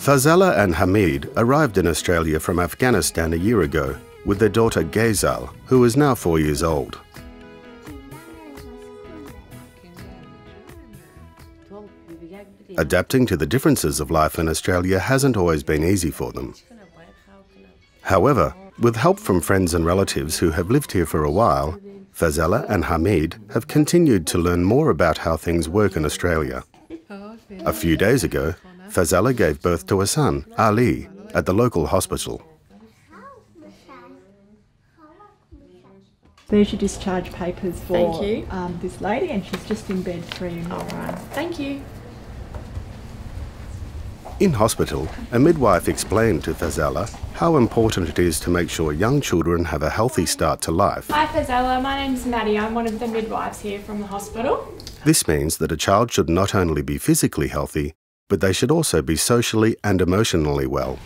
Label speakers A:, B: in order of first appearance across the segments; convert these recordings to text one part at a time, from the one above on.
A: Fazela and Hamid arrived in Australia from Afghanistan a year ago with their daughter Ghezal, who is now 4 years old. Adapting to the differences of life in Australia hasn't always been easy for them. However, with help from friends and relatives who have lived here for a while, Fazela and Hamid have continued to learn more about how things work in Australia. A few days ago, Fazela gave birth to a son, Ali, at the local hospital.
B: There's your discharge papers for
C: Thank you.
B: This lady, and she's just in bed for you.
C: All right, thank you.
A: In hospital, a midwife explained to Fazela how important it is to make sure young children have a healthy start to life.
C: Hi Fazela, my name's Maddie. I'm one of the midwives here from the hospital.
A: This means that a child should not only be physically healthy, but they should also be socially and emotionally well.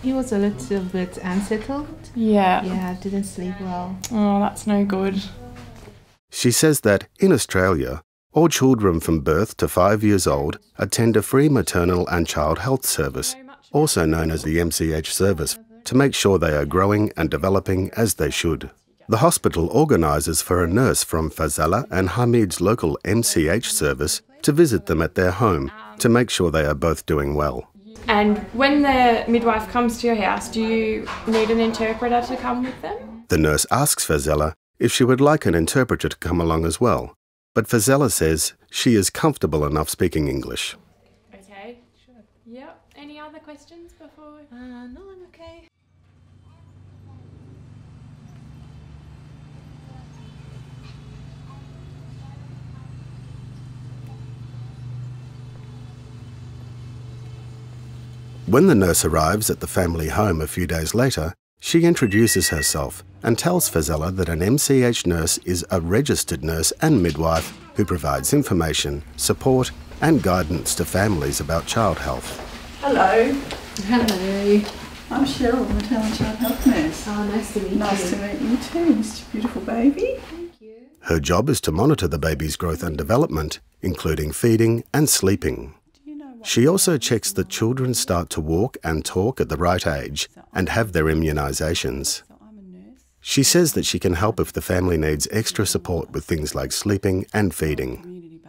D: He was a little bit unsettled.
C: Yeah.
D: Didn't sleep well.
C: Oh, that's no good.
A: She says that in Australia, all children from birth to 5 years old attend a free maternal and child health service, also known as the MCH service, to make sure they are growing and developing as they should. The hospital organises for a nurse from Fazela and Hamid's local MCH service to visit them at their home to make sure they are both doing well.
C: And when the midwife comes to your house, do you need an interpreter to come with them?
A: The nurse asks Fazela if she would like an interpreter to come along as well, but Fazela says she is comfortable enough speaking English.
C: Okay. Sure. Yep. Any other questions before?
D: No, I'm okay.
A: When the nurse arrives at the family home a few days later, she introduces herself and tells Fazela that an MCH nurse is a registered nurse and midwife who provides information, support and guidance to families about child health.
E: Hello.
D: Hello.
E: I'm Cheryl, Maternal and Child Health nurse.
D: Oh, nice to meet you.
E: Nice to meet you too, Mr. Beautiful Baby.
D: Thank you.
A: Her job is to monitor the baby's growth and development, including feeding and sleeping. She also checks that children start to walk and talk at the right age and have their immunisations. She says that she can help if the family needs extra support with things like sleeping and feeding.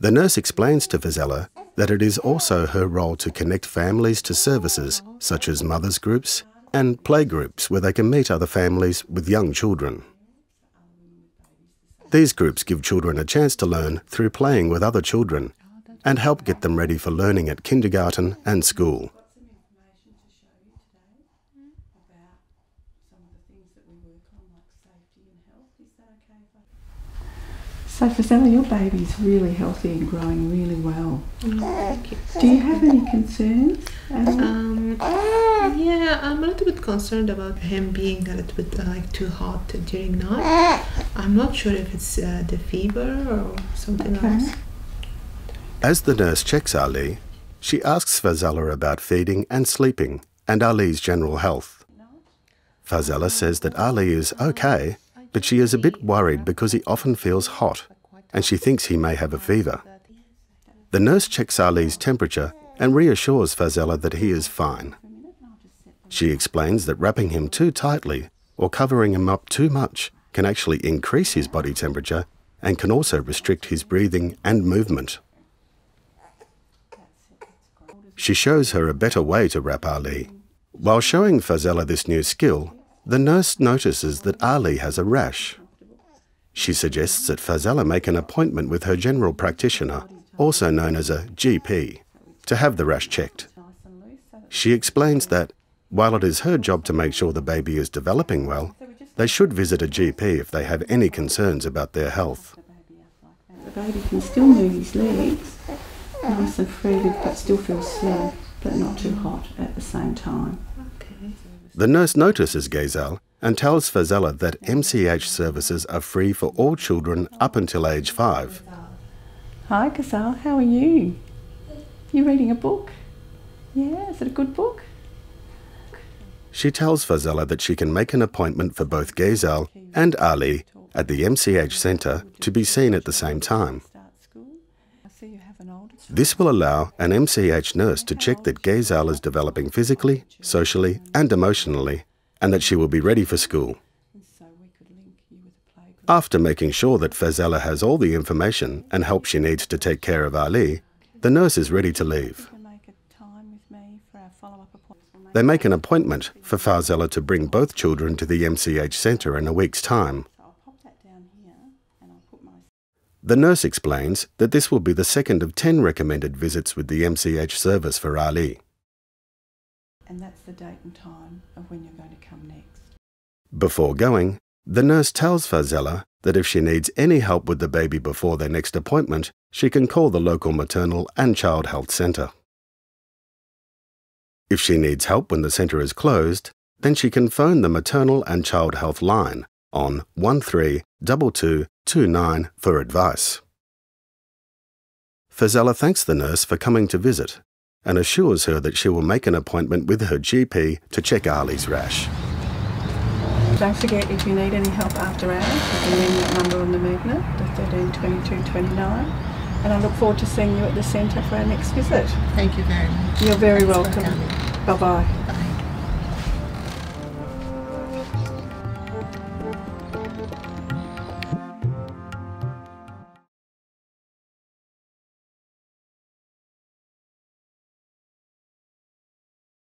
A: The nurse explains to Fazela that it is also her role to connect families to services such as mothers' groups and play groups where they can meet other families with young children. These groups give children a chance to learn through playing with other children and help get them ready for learning at kindergarten and school.
E: So Fazela, your baby's really healthy and growing really well.
D: Thank you.
E: Do you have any concerns at all?
D: Yeah, I'm a little bit concerned about him being a little bit too hot during night. I'm not sure if it's the fever or something else.
A: As the nurse checks Ali, she asks Fazela about feeding and sleeping and Ali's general health. Fazela says that Ali is okay, but she is a bit worried because he often feels hot and she thinks he may have a fever. The nurse checks Ali's temperature and reassures Fazela that he is fine. She explains that wrapping him too tightly or covering him up too much can actually increase his body temperature and can also restrict his breathing and movement. She shows her a better way to wrap Ali. While showing Fazela this new skill, the nurse notices that Ali has a rash. She suggests that Fazela make an appointment with her general practitioner, also known as a GP, to have the rash checked. She explains that, while it is her job to make sure the baby is developing well, they should visit a GP if they have any concerns about their health.
E: The baby can still move his legs, nice and freely, but still feels slow, but not too hot at the same time.
D: Okay.
A: The nurse notices Ghezal and tells Fazela that MCH services are free for all children up until age 5.
E: Hi Ghezal, how are you? You reading a book? Yeah, is it a good book?
A: She tells Fazela that she can make an appointment for both Ghezal and Ali at the MCH centre to be seen at the same time.
E: I see you have an older
A: This will allow an MCH nurse to check that Ghezal is developing physically, socially and emotionally, and that she will be ready for school. After making sure that Fazela has all the information and help she needs to take care of Ali, the nurse is ready to leave. They make an appointment for Fazela to bring both children to the MCH centre in a week's time. The nurse explains that this will be the second of 10 recommended visits with the MCH service for Ali.
E: And that's the date and time of when you're going to come next.
A: Before going, the nurse tells Fazela that if she needs any help with the baby before their next appointment, she can call the local Maternal and Child Health centre. If she needs help when the centre is closed, then she can phone the Maternal and Child Health line on 132229 for advice. Fazela thanks the nurse for coming to visit and assures her that she will make an appointment with her GP to check Ali's rash.
E: Don't forget, if you need any help after hours, you can ring that number on the magnet, the 132229, and I look forward to seeing you at the centre for our next visit.
D: Thank you very much.
E: You're very
D: Thanks for
E: welcome.
D: coming.
E: Bye-bye.
D: Bye.